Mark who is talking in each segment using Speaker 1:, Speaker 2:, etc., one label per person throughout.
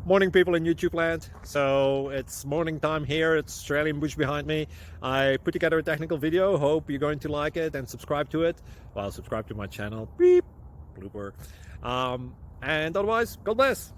Speaker 1: Morning, people in YouTube land. So it's morning time here. It's Australian bush behind me. I put together a technical video. Hope you're going to like it and subscribe to it. Well, subscribe to my channel. Beep. Blooper. And otherwise, God bless.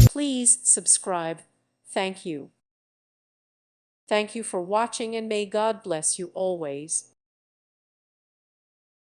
Speaker 2: Please subscribe. Thank you. Thank you for watching, and may God bless you always.